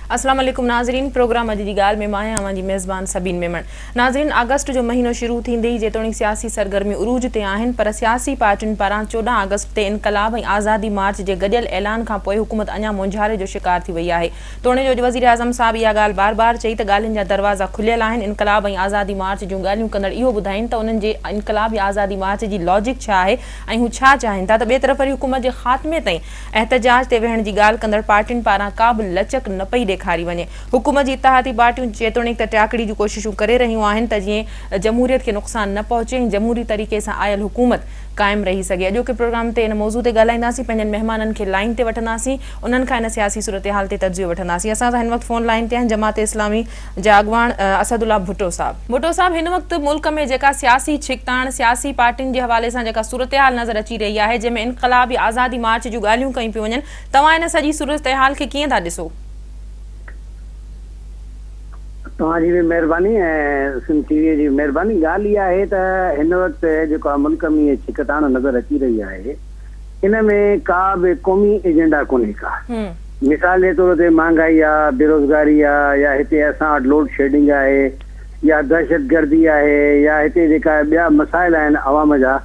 अस्सलाम वालेकुम नाज़रीन, प्रोग्राम अॼु जी ॻाल्हि में मां आहियां जी मेज़बान सबीन मेमण। नाज़रीन, अगस्त जो महीनो शुरू थींदे ई जेतोणीकि सियासी सरगर्मी उरूज ते आहिनि, पर सियासी पार्टियुनि पारां 14 अगस्त ते इनकलाब ऐं आज़ादी मार्च जे गॾियल ऐलान खां पोइ हुकूमत अञा मुंझारे जो शिकार थी वई आहे। तोड़े जो वज़ीर आज़म साहब इहा ॻाल्हि बार बार चई त ॻाल्हियुनि जा दरवाज़ा खुलियल आहिनि। इनकलाब ऐं आज़ादी मार्च जूं ॻाल्हियूं कंदड़ इहो ॿुधाइनि त उन्हनि जे इनकलाब या आज़ादी मार्च जी लॉजिक छा आहे ऐं हू छा चाहिनि था। त ॿिए तरफ़ वरी हुकूमत जे ख़ात्मे ताईं एहतजाज ते वेहण जी ॻाल्हि कंदड़ पार्टियुनि पारां का बि लचक न पई ॾेखारी वञे। हुकूमत जी इत्तेहादी पार्टियूं जेतोणीकि त टाकड़ी जी कोशिशूं करे रहियूं आहिनि त जीअं जमहूरियत खे नुक़सान न पहुचे ऐं जमहूरी तरीक़े सां आयल हुकूमत क़ाइमु रही सघे। अॼोके प्रोग्राम ते इन मौज़ू ते ॻाल्हाईंदासीं, पंहिंजनि महिमाननि खे लाइन ते वठंदासीं, उन्हनि खां इन सियासी सूरत हाल ते तजियो वठंदासीं। असां सां हिन वक़्तु फ़ोन लाइन ते आहिनि जमात इस्लामी जा अॻवान असदुल्ला भुट्टो साहब। भुट्टो साहब, हिन वक़्तु मुल्क में जेका सियासी छिकताण सियासी पार्टियुनि जे हवाले सां जेका सूरत हाल नज़र अची रही आहे, जंहिंमें इनकलाब या आज़ादी मार्च जूं ॻाल्हियूं कयूं पियूं वञनि, तव्हां इन सॼी सूरत हाल खे कीअं था ॾिसो? तव्हांजी बि महिरबानी ऐं सिंध टीवीअ जी महिरबानी। ॻाल्हि इहा आहे त हिन वक़्तु जेको आहे मुल्क में छिकताण नज़र अची रही आहे, इन में का बि क़ौमी एजेंडा कोन्हे का। मिसाल जे तौर ते महांगाई आहे, बेरोज़गारी आहे, या हिते असां वटि लोड शेडिंग आहे, या दहशतगर्दी आहे, या हिते जेका ॿिया मसाइल आहिनि अवाम जा,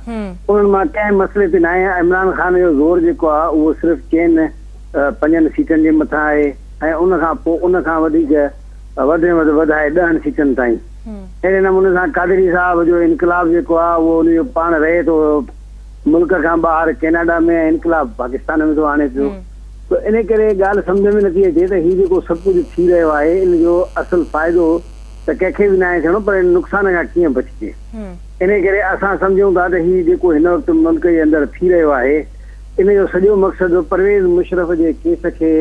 उन्हनि मां कंहिं मसइले ते न आहे। इमरान ख़ान जो ज़ोर जेको आहे उहो सिर्फ़ु चइनि 5 सीटनि जे मथां आहे ऐं उनखां पोइ उनखां वधीक वधि में वधाए 10 सीटनि ताईं। अहिड़े नमूने सां कादरी साहब जो इनकलाब जेको आहे उहो उनजो पाण रहे थो मुल्क खां ॿाहिरि कैनेडा में, इनकलाब पाकिस्तान में थो आणे पियो। त इन करे ॻाल्हि सम्झ में नथी अचे त हीउ जेको सभु कुझु थी रहियो आहे, इन जो असुलु फ़ाइदो त कंहिंखे बि न आहे थियणो, पर नुक़सान खां कीअं बचिजे। इन करे असां सम्झूं था त हीउ जेको हिन वक़्तु मुल्क जे अंदरि थी रहियो आहे, इन जो सॼो मक़सदु परवेज़ मुशर्रफ जे केस खे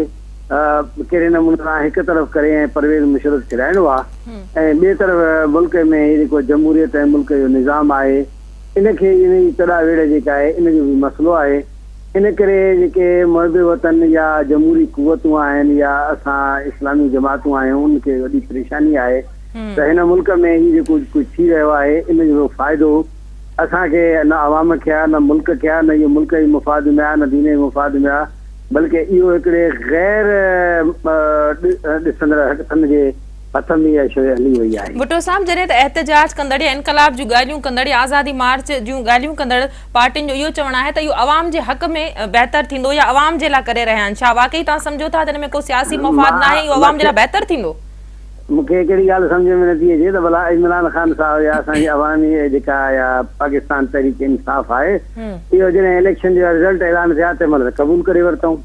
कहिड़े नमूने सां हिकु तरफ़ करे ऐं परवेज़ मुशर्रफ छॾाइणो आहे, ऐं ॿिए तरफ़ मुल्क में जेको जमहूरियत ऐं मुल्क जो निज़ाम आहे, इनखे इन जी तड़ा वेड़ जेका आहे इन जो बि मसइलो आहे। इन करे जेके मुहब वतन या जमहूरी कुवतूं आहिनि या असां इस्लामी जमातूं आहियूं, उनखे वॾी परेशानी आहे त हिन मुल्क में हीउ जेको कुझु थी रहियो आहे, इन जो फ़ाइदो असांखे न अवाम खे आहे, न मुल्क खे आहे, न इहो मुल्क जी मुफ़ाद में आहे, न दीन जी मुफ़ाद में आहे, बल्कि इहो हिकिड़े गैर ॾिसंदड़ हथनि जे हथ में इहा शइ हली वई आहे। भुट्टो साहब, जॾहिं त एहतजाज कंदड़ या इनकलाब जूं ॻाल्हियूं कंदड़ या आज़ादी मार्च जूं ॻाल्हियूं कंदड़ पार्टियुनि जो इहो चवणु आहे त इहो अवाम जे हक़ में बहितर थींदो या अवाम जे लाइ करे रहिया आहिनि। छा वाकई तव्हां सम्झो था त हिन में को सियासी मफ़ाद न आहे, इहो अवाम जे लाइ बहितर थींदो? मूंखे हिकिड़ी ॻाल्हि सम्झ में नथी अचे त भला इमरान ख़ान साहब या असांजी अवामी जेका या पाकिस्तान तहरीक इंसाफ़ आहे, इहो जॾहिं इलेक्शन जो रिज़ल्ट ऐलान थिया तंहिं महिल क़बूल करे वरितऊं।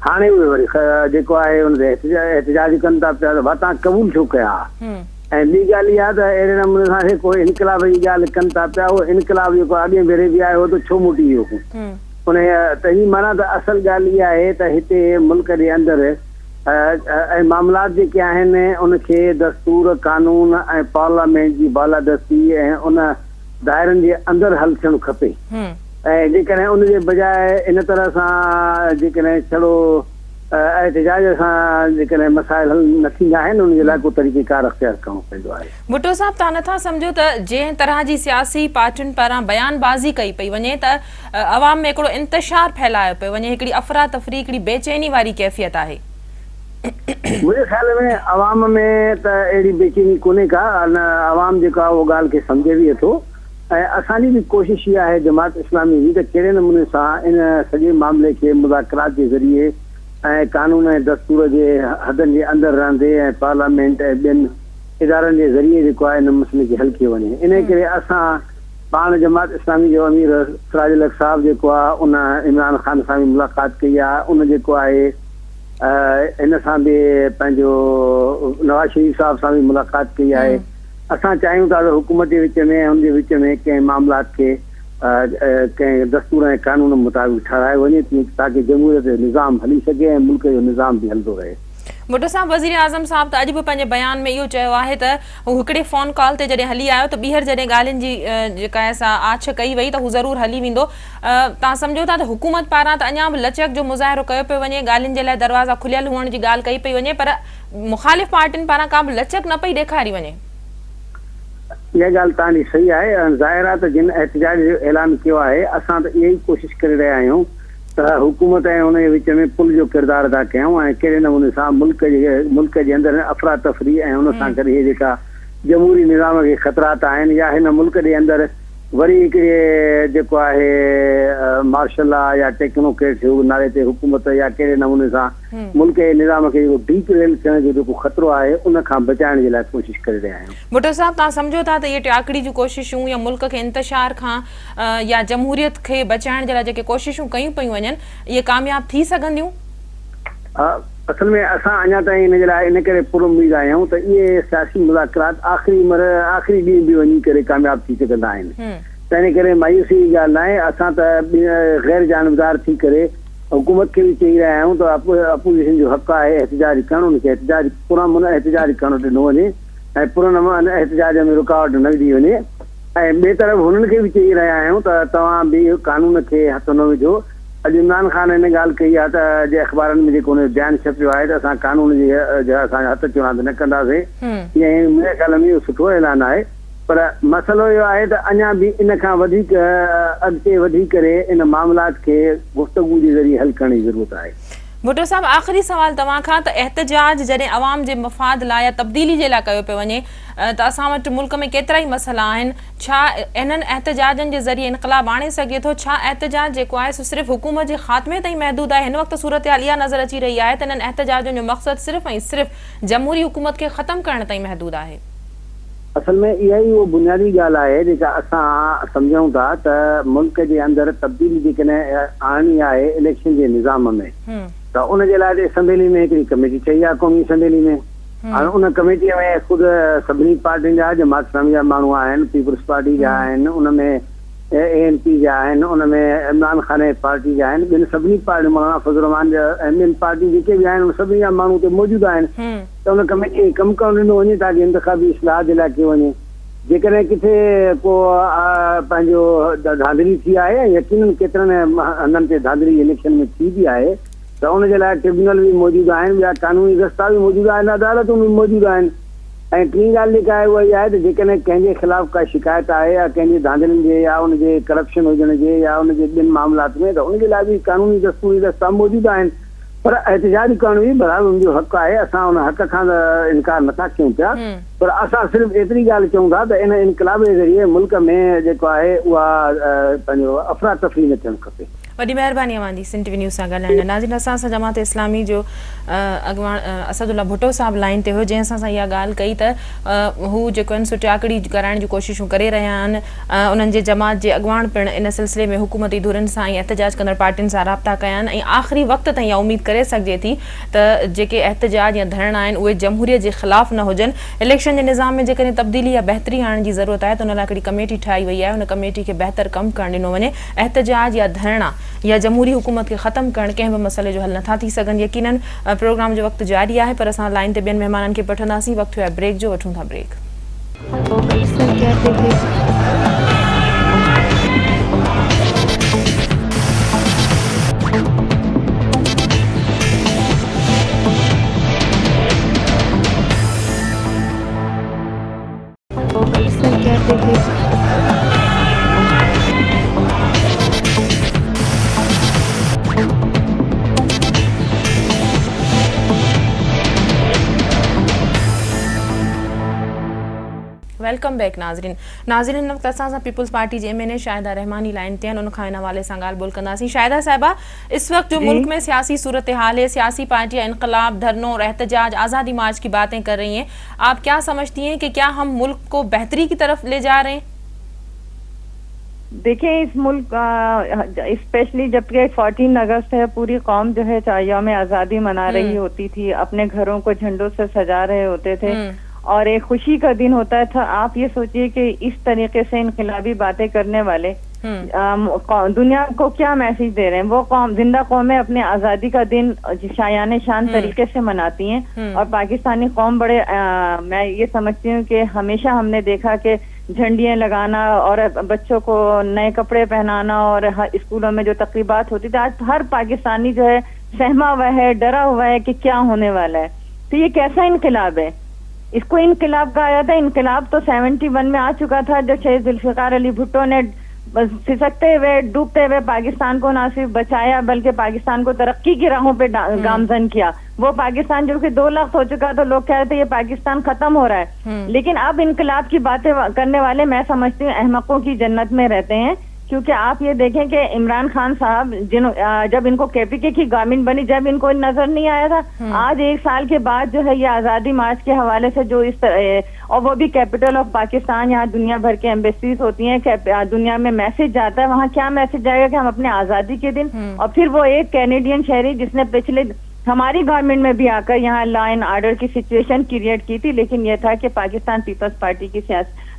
हाणे उहे वरी जेको आहे हुन ते एहतजाज कनि था पिया त तव्हां क़बूल छो कया। ऐं ॿी ॻाल्हि इहा त अहिड़े नमूने सां जेको इनकलाब जी ॻाल्हि कनि था पिया, उहो इनकलाब जेको अॻे भेरे बि आहे उहो त छो मोटी वियो उन त हीअ माना त असुलु ॻाल्हि इहा आहे त हिते मुल्क जे अंदरि ऐं मामलात जेके आहिनि उनखे दस्तूर कानून ऐं पार्लियामेंट जी बालादस्ती ऐं उन दायरनि जे अंदरि हल थियणु खपे। ऐं जेकॾहिं उनजे बजाए इन तरह सां जेकॾहिं छड़ो एहतजाज सां जेकॾहिं मसाइल हल न थींदा आहिनि, उनजे लाइ को तरीक़ेकार अख़्तियार करणो पवंदो आहे। भुट्टो साहब, तव्हां नथा सम्झो त जंहिं तरह जी सियासी पार्टियुनि पारां बयानबाज़ी कई पई वञे त अवाम में हिकिड़ो इंतशार फैलायो पियो वञे, हिकिड़ी अफ़रा तफ़री, हिकिड़ी बेचैनी वारी कैफ़ियत आहे? मुंहिंजे ख़्याल में अवाम में त अहिड़ी बेचैनी कोन्हे का, न अवाम जेको आहे उहो ॻाल्हि खे सम्झे बि थो। ऐं असांजी बि कोशिशि इहा आहे जमात इस्लामी जी त कहिड़े नमूने सां इन सॼे मामले खे मुज़ाकरात जे ज़रिए ऐं कानून ऐं दस्तूर जे हदनि जे अंदरि रहंदे ऐं पार्लियामेंट ऐं ॿियनि इदारनि जे ज़रिए जेको आहे इन मसइले खे हल कयो वञे। इन करे असां पाण जमात इस्लामी जो अमीर सिराजुल हक़ साहब जेको आहे उन इमरान ख़ान सां बि मुलाक़ात कई आहे। उन जेको आहे इन सां बि पंहिंजो नवाज़ शरीफ़ साहब सां बि मुलाक़ात कई आहे। असां चाहियूं था त हुकूमत जे विच में हुनजे विच में कंहिं मामलात खे कंहिं दस्तूर ऐं कानून मुताबिक़ ठाराए वञे ताकि जमहूरियत जो निज़ाम हली सघे ऐं मुल्क जो निज़ाम बि हलंदो रहे। भुट्टो साहब, वज़ीर आज़म साहब त अॼु बि पंहिंजे बयान में इहो चयो आहे त हू हिकिड़े फ़ोन कॉल ते जॾहिं हली आयो त ॿीहर जॾहिं ॻाल्हियुनि जी जेका आहे आछ कई वई त हू ज़रूरु हली वेंदो। तव्हां सम्झो था त हुकूमत पारां त अञा बि लचक जो मुज़ाहिरो कयो पियो वञे, ॻाल्हियुनि जे लाइ दरवाज़ा खुलियल हुअण जी ॻाल्हि कई पई वञे, पर मुख़ालिफ़ पार्टियुनि पारां का बि लचक न पई ॾेखारी वञे? इहा ॻाल्हि तव्हांजी सही आहे। ज़ाहिर आहे त जिन एहतजाज जो ऐलान कयो आहे, असां त इहा ई कोशिशि करे रहिया आहियूं त हुकूमत ऐं हुन जे विच में पुल जो किरदारु अदा कयूं ऐं कहिड़े नमूने सां मुल्क जे अंदरि अफ़रा तफ़री ऐं हुन सां गॾु इहे जेका जमहूरी निज़ाम खे ख़तरात आहिनि या हिन मुल्क जे अंदरि वरी हिकिड़े जेको आहे मार्शल लॉ या टेक्नोक्रेट नाले ते हुकूमत या कहिड़े नमूने सां मुल्क जे निज़ाम खे जेको डीरेल थियण जो जेको ख़तरो आहे उन खां बचाइण जे लाइ कोशिशि करे रहिया आहियूं। भुट्टो साहब, तव्हां सम्झो था त इहे टियाकड़ी जूं कोशिशूं या मुल्क खे इंतशार खां या जमहूरियत खे बचाइण जे लाइ जेके कोशिशूं कयूं पियूं वञनि इहे कामयाब थी सघंदियूं? असल में असां अञा ताईं इन जे लाइ इन करे पुरुमीद आहियूं त इहे सियासी मुज़ाकरात आख़िरी ॾींहुं बि वञी करे कामयाब थी सघंदा आहिनि। त इन करे मायूसी जी ॻाल्हि न आहे। असां त गैर जानबदार थी करे हुकूमत खे बि चई रहिया आहियूं त अपोजिशन जो हक़ आहे एहतजाज करणु, उनखे एहतजाज पुरअमन एहतजाज करणु ॾिनो वञे ऐं पुरअमन एहतजाज में रुकावट न विधी वञे। ऐं ॿिए तरफ़ हुननि खे बि चई रहिया आहियूं त तव्हां बि कानून खे हथ न विझो। अॼु इमरान ख़ान हिन ॻाल्हि कई आहे त अॼु अख़बारनि में जेको हुन बयानु छपियो आहे त असां कानून जे असां हथ चुनाव न कंदासीं, ईअं मुंहिंजे ख़्याल में इहो सुठो ऐलान आहे। पर मसइलो इहो आहे त अञा बि इन खां वधीक अॻिते वधी करे इन मामलात खे गुफ़्तगू जे ज़रिए हल करण जी ज़रूरत आहे। भुट्टो साहब, आख़िरी सवाल तव्हां खां त एहतजाज जॾहिं अवाम जे मफ़ाद लाइ या तब्दीली जे लाइ कयो पियो वञे त असां वटि मुल्क में केतिरा ई मसइला आहिनि, छा इन्हनि एहतजाजनि जे ज़रिए इनक़लाब आणे सघे थो? छा एहतजाज जेको आहे सो सिर्फ़ु हुकूमत जे ख़ात्मे ताईं महदूद आहे? हिन वक़्तु सूरत हाल इहा नज़र अची रही आहे त इन्हनि एहतजाजनि जो मक़सदु सिर्फ़ु ऐं सिर्फ़ु जमहूरी हुकूमत खे ख़तमु करण ताईं महदूद आहे? असल में इहा ई उहा बुनियादी ॻाल्हि आहे जेका असां सम्झूं था त मुल्क जे अंदरि तब्दीली जेकॾहिं आणणी आहे इलेक्शन जे निज़ाम में त उन जे लाइ असेंबली में हिकिड़ी कमेटी ठही आहे क़ौमी असेंबली में। हाणे उन कमेटीअ में ख़ुदि सभिनी पार्टियुनि जा जमात इस्लामी जा माण्हू आहिनि, पीपुल्स पार्टी जा आहिनि, उनमें ANC जा आहिनि, उनमें इमरान ख़ान जी पार्टी जा आहिनि, ॿिनि सभिनी पार्टी मौलाना फज़ल रहमान जा ॿिनि पार्टी जेके बि आहिनि उन सभिनी जा माण्हू उते मौजूदु आहिनि। त उन कमेटी खे कमु करणु ॾिनो वञे ताकी इंतिखाबी इस्लाह जे लाइ कयो वञे। जेकॾहिं किथे को पंहिंजो धांधली थी आहे, यकीननि केतिरनि हंधनि ते धांधली इलेक्शन में थी बि आहे त उन जे लाइ ट्रिब्यूनल बि मौजूदु आहिनि, ॿिया कानूनी रस्ता बि मौजूदु आहिनि, अदालतूं बि मौजूदु आहिनि। ऐं टी ॻाल्हि जेका आहे उहा इहा आहे त जेकॾहिं कंहिंजे ख़िलाफ़ का शिकायत आहे या कंहिंजे धांधलियुनि जे या उनजे करप्शन हुजण जे या उनजे ॿिनि मामलात में त उनजे लाइ बि कानूनी दस्तूरी रस्ता मौजूदु आहिनि। पर एहतजाज करण बि बराबरि उनजो हक़ आहे, असां उन हक़ खां त इनकार नथा कयूं पिया। पर असां सिर्फ़ु एतिरी ॻाल्हि चऊं था त इन इनक़लाब जे ज़रिए मुल्क में जेको आहे उहा पंहिंजो अफ़रा तफ़री न थियणु खपे। वॾी महिरबानी अवांजी सिंध टीवी न्यूज़ सां ॻाल्हाइण। नाज़रीन, असां सां जमात इस्लामी जो अॻवान असदुल्ला भुट्टो साहब लाइन ते हो, जंहिं असां इहा ॻाल्हि कई त हू जेको आहिनि सो टियाकड़ी कराइण जूं कोशिशूं करे रहिया आहिनि। उन्हनि जे जमात जे अॻवान पिणु इन सिलसिले में हुकूमती धुरनि सां ऐं एहतजाज कंदड़ पार्टियुनि सां राब्ता कया आहिनि ऐं आख़िरी वक़्त ताईं इहा उमेद करे सघिजे थी त जेके एहतजाज या धरणा आहिनि उहे जमहूरियत जे ख़िलाफ़ न हुजनि। इलेक्शन जे निज़ाम में जेकॾहिं तब्दीली या बहितरी आणण जी ज़रूरत आहे त उन लाइ हिकिड़ी कमेटी ठाही वई आहे, उन कमेटी खे बहितर कमु करणु ॾिनो वञे। एहतजाज या धरणा या जमहूरी हुकूमत खे ख़तमु करणु कंहिं बि मसइले जो हल नथा थी सघनि। यकीनन प्रोग्राम जो वक़्तु जारी आहे, पर असां लाइन ते ॿियनि महिमाननि खे वठंदासीं। वक़्तु आहे ब्रेक जो, वठूं था ब्रेक। वेलकम बैक नाज़रीन वक़्तु असां सां पीपल्स पार्टी जे MNA शाहिदा रहमानी लाइन ते आहिनि, उनखां हिन हवाले सां ॻाल्हि ॿोल कंदासीं। शाहिदा साहिबा, इस वक्त जो मुल्क में सियासी सूरत हाल है, सियासी पार्टियां इनकलाब, धरनों और एहतजाज, आज़ादी मार्च की बातें कर रही हैं, आप क्या समझती हैं कि क्या हम मुल्क को बेहतरी की तरफ ले जा रहे हैं? देखिए, इस मुल्क स्पेशली जबकि 14 अगस्त है, पूरी कौम जो है यौम आज़ादी मना रही होती थी, अपने घरों को झंडों से सजा रहे होते थे और एक खुशी का दिन होता था। आप ये सोचिए कि इस तरीके से इनकलाबी बातें करने वाले दुनिया को क्या मैसेज दे रहे हैं। वो कौम, जिंदा कौमें अपने आज़ादी का दिन शायाने शान तरीके से मनाती हैं और पाकिस्तानी कौम बड़े मैं ये समझती हूँ कि हमेशा हमने देखा कि झंडियाँ लगाना और बच्चों को नए कपड़े पहनाना और स्कूलों में जो तकरीबात होती थी, आज हर पाकिस्तानी जो है सहमा हुआ है, डरा हुआ है कि क्या होने वाला है। तो ये कैसा इनकलाब है? इसको इनकलाब कहा जाता है। इनकलाब तो 71 में आ चुका था, जब शहीद जुल्फिकार अली भुट्टो ने बस सिसकते हुए डूबते हुए पाकिस्तान को ना सिर्फ बचाया बल्कि पाकिस्तान को तरक्की की राहों पे गामजन किया। वो पाकिस्तान जो कि 2 लाख हो चुका तो लोग कह रहे थे ये पाकिस्तान खत्म हो रहा है, लेकिन अब इनकलाब की बातें करने वाले मैं समझती हूँ अहमकों की जन्नत में रहते हैं। क्योंकि आप ये देखें कि इमरान खान साहब जब इनको केपीके की गवर्नमेंट बनी, जब इनको नजर नहीं आया था, आज 1 साल के बाद जो है ये आजादी मार्च के हवाले से जो इस और वो भी कैपिटल ऑफ पाकिस्तान, यहाँ दुनिया भर के एम्बेसीज होती हैं, दुनिया में मैसेज जाता है, वहाँ क्या मैसेज जाएगा कि हम अपने आजादी के दिन, और फिर वो एक कैनेडियन शहरी जिसने पिछले हमारी गवर्नमेंट में भी आकर यहाँ लॉ एंड ऑर्डर की सिचुएशन क्रिएट की थी, लेकिन यह था कि पाकिस्तान पीपल्स पार्टी की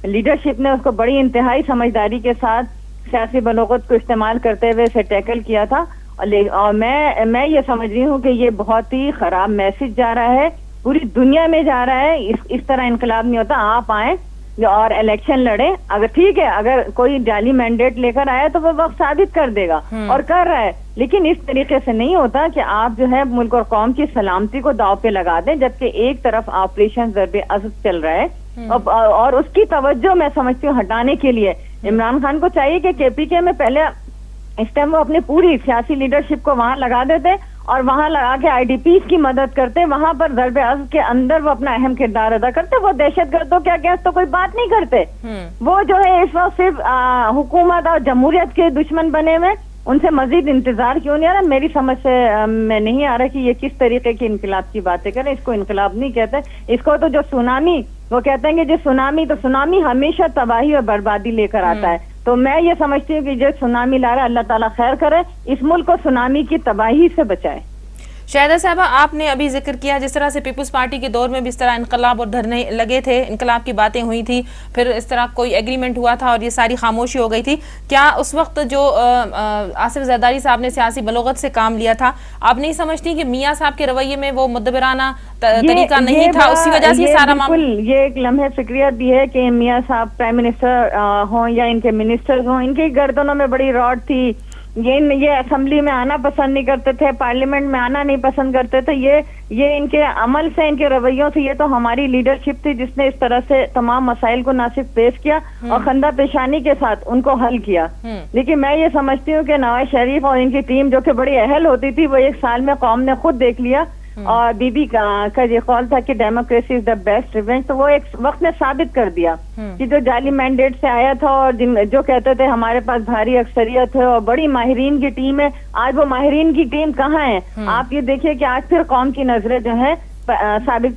लीडरशिप ने उसको बड़ी इंतहाई समझदारी के साथ सियासी बलोगत को इस्तेमाल करते हुए इसे टैकल किया था। और मैं ये समझ रही हूँ कि ये बहुत ही खराब मैसेज जा रहा है, पूरी दुनिया में जा रहा है। इस तरह इनकलाब नहीं होता। आप आए और इलेक्शन लड़े, अगर ठीक है, अगर कोई जाली मैंडेट लेकर आया तो वो वक्त साबित कर देगा और कर रहा है, लेकिन इस तरीके से नहीं होता कि आप जो है मुल्क और कौम की सलामती को दाव पे लगा दें, जबकि एक तरफ ऑपरेशन ज़रबे अज़द चल रहा है और उसकी तवज्जो मैं समझती हूँ हटाने के लिए इमरान खान को चाहिए कि केपीके में पहले इस टाइम वो अपनी पूरी सियासी लीडरशिप को वहां लगा देते और वहां लगा के आईडीपीज की मदद करते, वहां पर ज़रबे अज़द के अंदर वो अपना अहम किरदार अदा करते। वो दहशतगर्दों के अगेंस्ट तो कोई बात नहीं करते, वो जो है इस वक्त सिर्फ हुकूमत और जमहूरियत के दुश्मन बने हुए, उनसे मजीद इंतजार क्यों नहीं आ रहा? मेरी समझ से मैं नहीं आ रहा कि ये किस तरीके की इनकलाब की बातें करें। इसको इनकलाब नहीं कहते, इसको तो जो सुनामी, वो कहते हैं कि जो सुनामी हमेशा तबाही और बर्बादी लेकर आता है। तो मैं ये समझती हूँ कि जो सुनामी ला रहा है, अल्लाह ताला खैर करे, इस मुल्क को सुनामी की तबाही से बचाए। शाहिदा साहबा, आपने अभी जिक्र किया जिस तरह से पीपल्स पार्टी के दौर में भी इस तरह इनकलाब और धरने लगे थे, इनकलाब की बातें हुई थी, फिर इस तरह कोई एग्रीमेंट हुआ था और ये सारी खामोशी हो गई थी। क्या उस वक्त जो आसिफ जरदारी साहब ने सियासी बलोगत से काम लिया था, आप नहीं समझती कि मियाँ साहब के रवैये में वो मुदबिराना तरीका नहीं था, उसी वजह से सारा मामला? ये एक लम्हे फिक्रियत भी है कि मियाँ साहब प्राइम मिनिस्टर हों या इनके मिनिस्टर्स हों, इनके गर्दनों में बड़ी रॉड थी। ये असेंबली में आना पसंद नहीं करते थे, पार्लियामेंट में आना नहीं पसंद करते थे। ये इनके अमल से, इनके रवैयों से, ये तो हमारी लीडरशिप थी जिसने इस तरह से तमाम मसाइल को ना सिर्फ पेश किया और खंदा पेशानी के साथ उनको हल किया। लेकिन मैं ये समझती हूँ कि नवाज शरीफ और इनकी टीम जो कि बड़ी अहल होती थी, वो 1 साल में कौम ने खुद देख लिया और बीबी का ये कॉल था कि democracy is the best revenge, तो वो एक वक्त ने साबित कर दिया कि जो जाली मैंडेट से आया था और जो कहते थे हमारे पास भारी अक्सरियत है और बड़ी माहिरीन की टीम है, आज वो माहिरीन की टीम कहाँ है? आप ये देखिए कि आज फिर कौम की नजरें जो है साबिक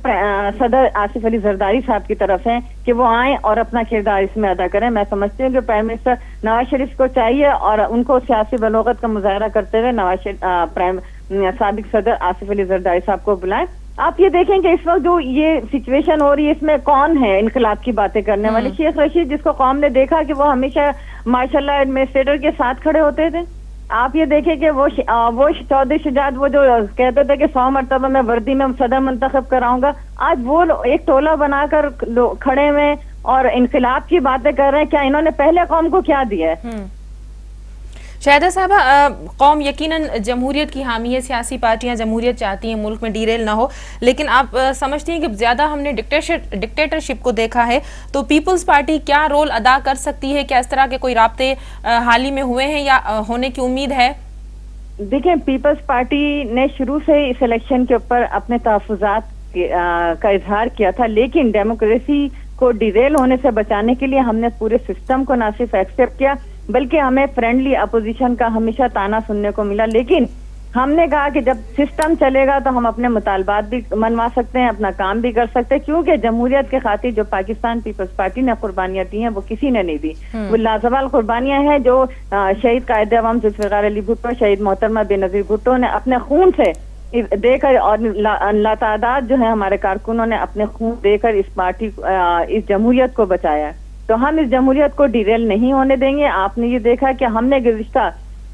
सदर आसिफ अली जरदारी साहब की तरफ है कि वो आए और अपना किरदार इसमें अदा करें। मैं समझती हूँ कि प्राइम मिनिस्टर नवाज शरीफ को चाहिए और उनको सियासी बलोगत का मुजाहरा करते हुए साबिक सदर आसिफ अली जरदारी साहब को बुलाएं। आप ये देखें कि इस वक्त जो ये सिचुएशन हो रही है, इसमें कौन है इनकलाब की बातें करने वाले? शेख रशीद, जिसको कौम ने देखा कि वो हमेशा माशाल्लाह एडमिनिस्ट्रेटर के साथ खड़े होते थे। आप ये देखें कि वो चौधरी शुजात, वो जो कहते थे कि 100 मरतबा मैं वर्दी में सदर मुंतखब कराऊंगा, आज वो एक टोला बनाकर खड़े हुए और इनकलाब की बातें कर रहे हैं। क्या इन्होंने पहले कौम को क्या दिया है? शाहिदा साहबा, कौम यकीनन जमहूरियत की हामी है, सियासी पार्टियां जमहूरियत चाहती हैं, मुल्क में डीरेल ना हो, लेकिन आप समझती हैं कि ज़्यादा हमने डिक्टेटरशिप को देखा है, तो पीपल्स पार्टी क्या रोल अदा कर सकती है? क्या इस तरह के कोई राब्ते हाल ही में हुए हैं या होने की उम्मीद है? देखें, पीपल्स पार्टी ने शुरू से इस इलेक्शन के ऊपर अपने तहफ़्फ़ुज़ात का इजहार किया था, लेकिन डेमोक्रेसी को डिरेल होने से बचाने के लिए हमने पूरे सिस्टम को ना सिर्फ एक्सेप्ट किया बल्कि हमें फ्रेंडली अपोजिशन का हमेशा ताना सुनने को मिला। लेकिन हमने कहा कि जब सिस्टम चलेगा तो हम अपने मुतालबात भी मनवा सकते हैं, अपना काम भी कर सकते हैं, क्योंकि जमहूरियत के खातिर जो पाकिस्तान पीपल्स पार्टी ने कुर्बानियां दी हैं वो किसी ने नहीं दी। वो लाजवाल कुर्बानियां हैं जो शहीद कायदे अवाम जुल्फ़िकार अली भुट्टो, शहीद मोहतरमा बेनज़ीर भुट्टो ने अपने खून से देकर और लातादाद जो है हमारे कारकुनों ने अपने खून देकर इस पार्टी इस जमहूरियत को बचाया। तो हम इस जमहूरियत को डिरेल नहीं होने देंगे। आपने ये देखा कि हमने गुज़िश्ता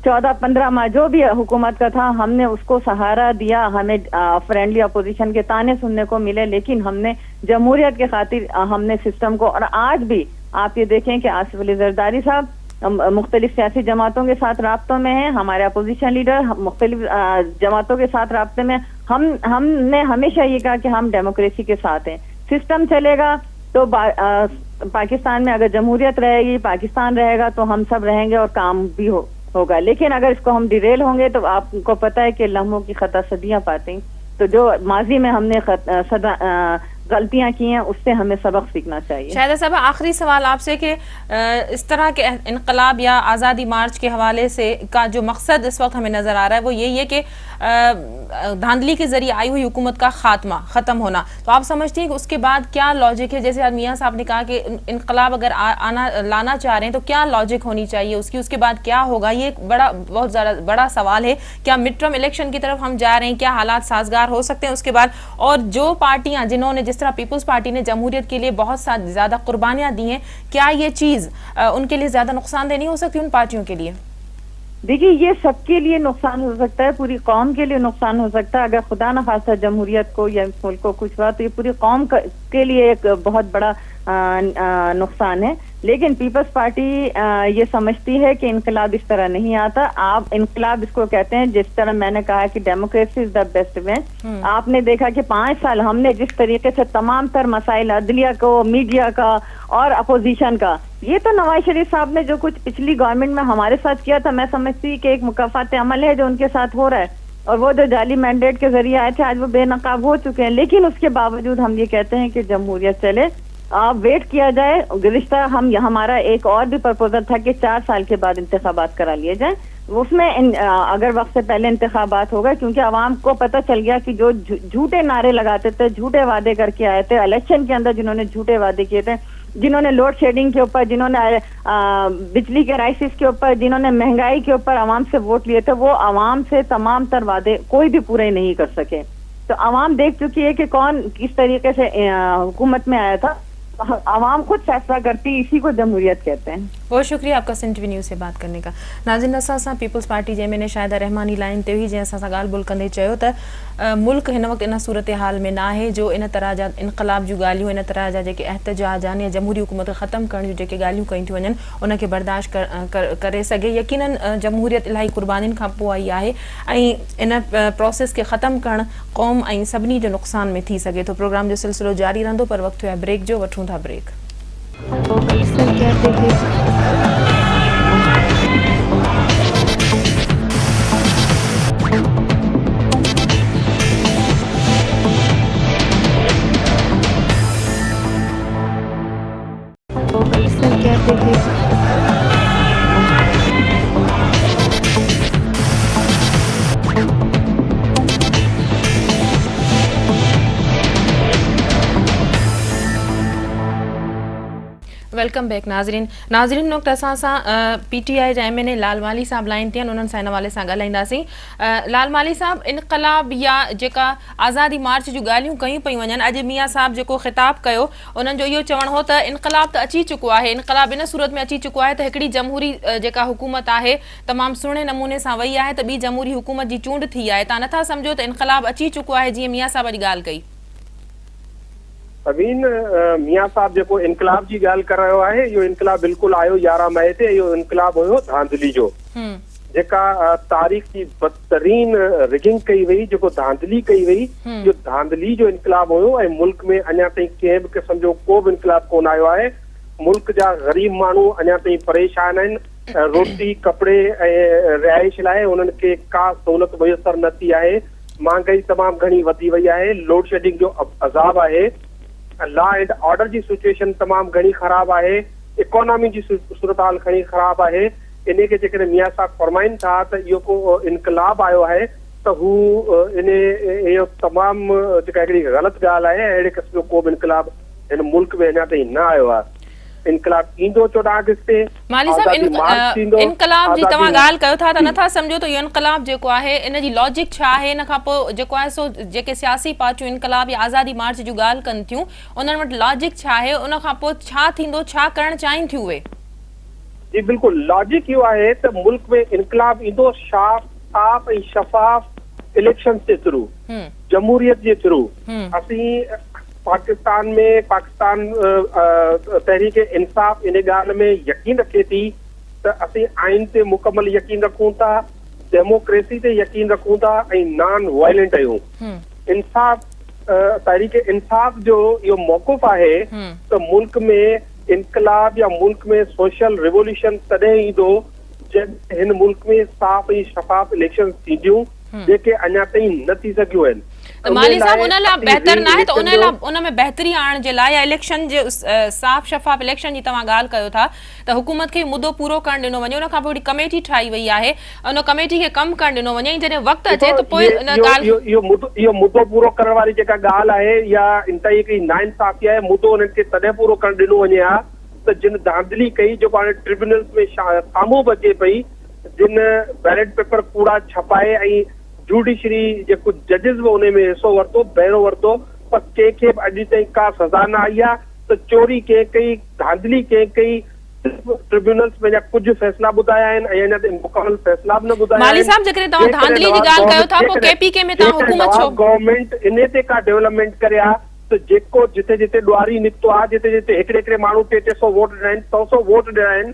14-15 माह जो भी हुकूमत का था, हमने उसको सहारा दिया, हमें फ्रेंडली अपोजिशन के ताने सुनने को मिले, लेकिन हमने जमहूरियत के खातिर हमने सिस्टम को, और आज भी आप ये देखें कि आसिफ अली जरदारी साहब मुख्तलिफ सियासी जमातों के साथ राब्तों में हैं, हमारे अपोजिशन लीडर मुख्तलिफ जमातों के साथ राब्ते में। हमने हमेशा ये कहा कि हम डेमोक्रेसी के साथ हैं, सिस्टम चलेगा तो पाकिस्तान में अगर जमहूरियत रहेगी, पाकिस्तान रहेगा, तो हम सब रहेंगे और काम भी होगा। लेकिन अगर इसको हम डिरेल होंगे तो आपको पता है कि लम्हों की खता सदियां पाते। तो जो माजी में हमने गलतियां की हैं उससे हमें सबक सीखना चाहिए। शाहिदा साहब, आखिरी सवाल आपसे कि इस तरह के इनकलाब या आज़ादी मार्च के हवाले से का जो मकसद इस वक्त हमें नज़र आ रहा है वो यही है कि धांधली के जरिए आई हुई हुकूमत का खात्मा, ख़त्म होना। तो आप समझते हैं कि उसके बाद क्या लॉजिक है? जैसे मियाँ साहब ने कहा कि इनकलाब अगर लाना चाह रहे हैं तो क्या लॉजिक होनी चाहिए उसकी, उसके बाद क्या होगा? ये एक बहुत ज़्यादा बड़ा सवाल है। क्या मिड टर्म इलेक्शन की तरफ हम जा रहे हैं? क्या हालात साजगार हो सकते हैं उसके बाद? और जो पार्टियां जिन्होंने, जिस तरह पीपल्स पार्टी ने जमहूरियत के लिए बहुत ज़्यादा कुर्बानियां दी हैं, क्या ये चीज़ उनके लिए ज़्यादा नुकसानदेह नहीं हो सकती उन पार्टियों के लिए? देखिए, ये सबके लिए नुकसान हो सकता है, पूरी कौम के लिए नुकसान हो सकता है। अगर खुदा न खास्ता जमहूरियत को या मुल्क को कुछ हुआ तो ये पूरी कौम के लिए एक बहुत बड़ा नुकसान है। लेकिन पीपल्स पार्टी ये समझती है कि इनकलाब इस तरह नहीं आता। आप इनकलाब इसको कहते हैं, जिस तरह मैंने कहा कि democracy is the best way. आपने देखा कि 5 साल हमने जिस तरीके से तमाम तर मसाइल अदलिया को, मीडिया का और अपोजिशन का, ये तो नवाज शरीफ साहब ने जो कुछ पिछली गवर्नमेंट में हमारे साथ किया था, मैं समझती कि एक मुकाफात अमल है जो उनके साथ हो रहा है। और वो जो जाली मैंडेट के जरिए आए थे आज वो बेनकाब हो चुके हैं। लेकिन उसके बावजूद हम ये कहते हैं कि जमहूरियत चले, आप वेट किया जाए। गुज़िश्ता हमारा एक और भी प्रपोजल था कि 4 साल के बाद इंतखाबात करा लिए जाए। उसमें अगर वक्त से पहले इंतखाबात होगा, क्योंकि आवाम को पता चल गया कि जो झूठे नारे लगाते थे, झूठे वादे करके आए थे इलेक्शन के अंदर, जिन्होंने झूठे वादे किए थे, जिन्होंने लोड शेडिंग के ऊपर, जिन्होंने बिजली के राइसिस के ऊपर, जिन्होंने महंगाई के ऊपर आवाम से वोट लिए थे, वो आवाम से तमाम तर वादे कोई भी पूरे नहीं कर सके। तो आवाम देख चुकी है कि कौन किस तरीके से हुकूमत में आया था। आवाम खुद फैसला करती, इसी को जमहूरियत कहते हैं। बहुत शुक्रिया आपका सिंटवी न्यूज़ से बात करने का। नाज़रीन, असां पीपल्स पार्टी जंहिंमें ने शाहिदा रहमानी लाइन ते हुई, जंहिं असां सां ॻाल्हि ॿोल कंदे चयो त मुल्क हिन वक़्तु इन सूरत हाल में न आहे जो इन तरह जा इनकलाब जूं ॻाल्हियूं, इन तरह जा जेके एहतजाज आहिनि या जमहूरी हुकूमत ख़त्म करण जूं जेके ॻाल्हियूं कयूं थियूं वञनि उनखे बर्दाश्त करे सघे। यकीनन जमहूरियत इलाही कुर्बानीनि खां पोइ आई आहे ऐं इन प्रोसेस खे ख़त्म करणु क़ौम ऐं सभिनी जो नुक़सान में थी सघे थो। प्रोग्राम जो सिलसिलो जारी रहंदो, पर वक़्तु आहे ब्रेक जो। वठूं था ब्रेक। वेलकम बैक नाज़रीन वक़्तु असां सां PTI जा MNA लालवाली साहब लाइन ते आहिनि, उन्हनि सां हिन हवाले सां ॻाल्हाईंदासीं। लालवाली साहब, इनकलाब या जेका आज़ादी मार्च जूं ॻाल्हियूं कयूं पयूं वञनि, अॼु मियाँ साहब जेको ख़िताब कयो उन्हनि जो इहो चवणु हो त इनकलाब त अची चुको आहे, इनकलाब इन सूरत में अची चुको आहे त हिकिड़ी जमहूरी जेका हुकूमत आहे तमामु सुहिणे नमूने सां वई आहे, त ॿी जमहूरी हुकूमत जी चूंड थी आहे। तव्हां नथा सम्झो त इनकलाब अची चुको आहे जीअं मियाँ साहब अॼु ॻाल्हि कई? अमीन, मियाँ साहब जेको इनकलाब जी ॻाल्हि कर रहियो आहे, इहो इनकलाब बिल्कुलु आयो 11 मई ते। इहो इनकलाब हुयो धांधली जो, जेका तारीख़ जी बदतरीन रिगिंग कई वई, जेको धांधली कई वई, इहो धांधली जो इनकलाब हुयो। ऐं मुल्क में अञा ताईं कंहिं बि क़िस्म जो को बि इनकलाब कोन आयो आहे। मुल्क जा ग़रीब माण्हू अञा ताईं परेशान आहिनि। रोटी, कपिड़े ऐं रिहाइश लाइ उन्हनि खे का सहूलियत मुयसर न थी आहे। महांगाई तमामु घणी वधी वई आहे। लोड शेडिंग जो अज़ाब आहे। लॉ एंड ऑर्डर जी सिचुएशन तमामु घणी ख़राब आहे। इकोनॉमी जी सूरत हाल घणी ख़राब आहे। इन खे जेकॾहिं मियाँ साहब फरमाइनि था त इहो को इनकलाब आयो आहे, त हू इहो तमामु जेका हिकिड़ी ग़लति ॻाल्हि आहे। अहिड़े क़िस्म जो को बि इनकलाब हिन मुल्क में अञा ताईं न आयो आहे। इनकलाब ईंदो 14 अगस्त ते। माली साहब, इनकलाब जी तव्हां ॻाल्हि कयो था त नथा सम्झो त इहो इनकलाब जेको आहे इन जी लॉजिक छा आहे? इन खां पोइ जेको आहे सो जेके सियासी पार्टियूं इनकलाब या आज़ादी मार्च जूं ॻाल्हि कनि थियूं, उन्हनि वटि लॉजिक छा आहे? उन खां पोइ छा थींदो, छा करणु चाहिनि थियूं उहे? जी बिल्कुलु, लॉजिक इहो आहे त मुल्क में इनकलाब ईंदो साफ़ ऐं शफ़ाफ इलेक्शन जे थ्रू, जमहूरियत जे थ्रू। असीं पाकिस्तान तहरीक इंसाफ इन ॻाल्हि में यकीन रखे थी त असीं आइन ते मुकमल यकीन रखूं था, डेमोक्रेसी ते यकीन रखूं था ऐं नॉन वायलेंट आहियूं। इंसाफ तहरीक इंसाफ जो इहो मौक़ुफ़ आहे त मुल्क में इनकलाब या मुल्क में सोशल रिवोल्यूशन तॾहिं ईंदो जॾहिं हिन मुल्क में साफ़ ऐं शफ़ाफ इलेक्शन थींदियूं जेके अञा ताईं न थी सघियूं आहिनि। माली साहब उन लाइ बहितर न आहे त उन लाइ उन में बहितरी आणण जे लाइ या इलेक्शन जे साफ़ शफ़ाफ इलेक्शन जी तव्हां ॻाल्हि कयो था त हुकूमत खे मुदो पूरो करणु ॾिनो वञे, उन खां पोइ कमेटी ठाही वई आहे, उन कमेटी खे कमु करणु ॾिनो वञे, जॾहिं वक़्तु अचे त पोइ इहो मुदो पूरो करण वारी जेका ॻाल्हि आहे या इंतई हिकिड़ी नाइंसाफ़ी आहे, मुदो उन्हनि खे तॾहिं पूरो करणु ॾिनो वञे हा त जिन धांधली कई जेको हाणे ट्रिब्यूनल्स में साम्हूं बि अचे पई, जिन बैलेट पेपर कूड़ा छपाए ऐं जुडिशरी जेको जजिस बि उन में हिसो वरितो बहिरो वरितो, पर कंहिंखे बि अॼु ताईं का सज़ा न आई आहे त चोरी कंहिं कई, धांधली कंहिं कई, ट्रिब्यूनल्स पंहिंजा कुझु फ़ैसिला ॿुधाया आहिनि ऐं अञा ताईं मुकमल फ़ैसिला बि न ॿुधाया आहिनि। माली साहब जेकॾहिं तव्हां धांधली जी ॻाल्हि कयो था पोइ केपीके में तव्हां हुकूमत छो गवर्नमेंट इन ते का डेवलपमेंट करे हा त जेको जिथे जिथे ॾुआरी निकितो आहे, जिथे जिथे हिकिड़े हिकिड़े माण्हू 300 वोट ॾिना आहिनि, 100 वोट ॾिना आहिनि,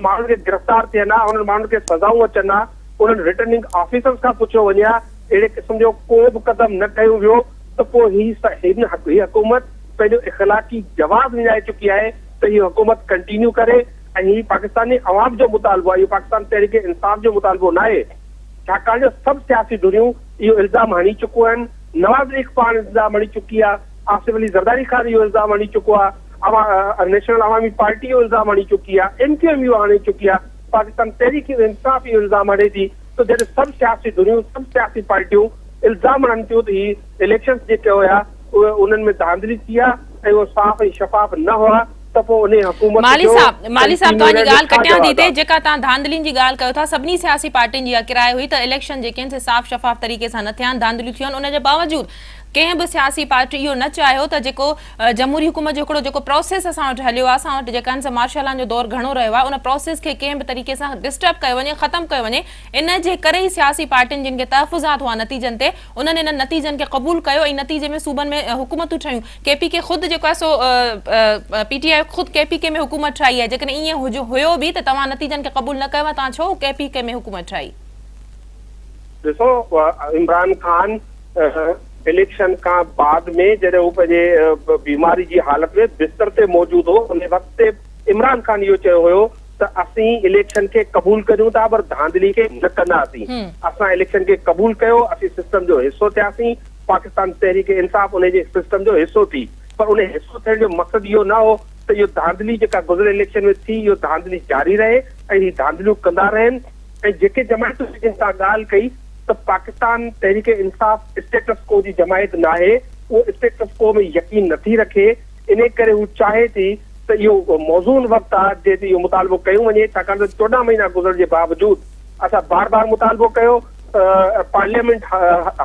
माण्हुनि खे गिरफ़्तार थियनि हा, उन्हनि माण्हुनि खे सज़ाऊं अचनि हा, उन्हनि रिटर्निंग ऑफिसर्स खां पुछियो वञे हा, अहिड़े क़िस्म जो को बि क़दम न खयो वियो त पोइ हिन हुकूमत पंहिंजो इख़लाक़ी जवाब विञाए चुकी आहे त हीअ हुकूमत कंटिन्यू करे ऐं हीअ पाकिस्तानी अवाम जो मुतालबो आहे, इहो पाकिस्तान तहरीक इंसाफ जो मुतालबो न आहे। छाकाणि जो सभु सियासी धुरियूं इहो इल्ज़ाम हणी चुकियूं आहिनि, नवाज़ इक़बाल इल्ज़ाम हणी चुकी आहे, आसिफ अली ज़रदारी ख़ान इहो इल्ज़ाम हणी चुको आहे, नेशनल अवामी पार्टी इहो इल्ज़ाम हणी चुकी आहे, MQM इहो हणी चुकी आहे, पाकिस्तान तहरीक इंसाफ इहो इल्ज़ाम हणे थी। तो जॾहिं सभु सियासी धुरियूं, सभु सियासी पार्टियूं इल्ज़ाम हणनि थियूं त ही इलेक्शन जेके हुया उहे उन्हनि में धांधली थी आहे ऐं उहो साफ़ ऐं शफ़ाफ न हुआ त पोइ उन हुकूमत माली साहब तव्हांजी ॻाल्हि कटियां थी थिए, जेका तव्हां धांधलियुनि जी ॻाल्हि कयो था, सभिनी सियासी पार्टियुनि जी किराए हुई त इलेक्शन जेके आहिनि से साफ़ शफ़ाफ तरीक़े सां न थिया आहिनि, धांधलियूं थियूं आहिनि। उन जे बावजूद कंहिं बि सियासी पार्टी इहो न चाहियो त जेको जमहूरी हुकूमत जो हिकिड़ो जेको प्रोसेस असां वटि हलियो आहे, असां वटि जेका आहिनि मार्शल लॉ जो दौर घणो रहियो आहे, उन प्रोसेस खे कंहिं बि तरीक़े सां डिस्टर्ब कयो वञे, ख़तमु कयो वञे। इन जे करे ई सियासी पार्टियुनि जिन खे तहफ़ुज़ात हुआ नतीजनि ते, उन्हनि इन नतीजनि खे क़बूल कयो ऐं नतीजे में सूबनि में हुकूमतूं ठहियूं। KPK ख़ुदि जेको आहे सो PTI ख़ुदि KPK में हुकूमत ठाही आहे। जेकॾहिं ईअं हुयो बि त तव्हां नतीजनि खे क़बूल न कयो, तव्हां छो KPK में हुकूमत ठाही? ॾिसो, इमरान ख़ान इलेक्शन का बाद में जॾहिं हू पंहिंजे बीमारी जी हालत में बिस्तर ते मौजूद हो, उन वक़्त ते इमरान ख़ान इहो चयो हुयो त असीं इलेक्शन खे क़बूल करियूं था पर धांधली खे न कंदासीं। असां इलेक्शन खे क़बूल कयो, असीं सिस्टम जो हिसो थियासीं, पाकिस्तान तहरीक इंसाफ उन जे सिस्टम जो हिसो थी, पर उन हिसो थियण जो मक़सदु इहो न हो त इहो धांधली जेका गुज़िरियल इलेक्शन में थी इहो धांधली जारी रहे ऐं हीअ धांधलियूं कंदा रहनि। ऐं जेके जमायतूं जिन सां ॻाल्हि कई त पाकिस्तान तहरीक इंसाफ स्टेटस को जी जमायत न आहे, उहो स्टेटस को में यकीन नथी रखे, इन करे हू चाहे थी त इहो मौज़ून वक़्तु आहे जे इहो मुतालबो कयूं वञे। छाकाणि त 14 महीना गुज़रण जे बावजूद असां बार बार मुतालबो कयो, पार्लियामेंट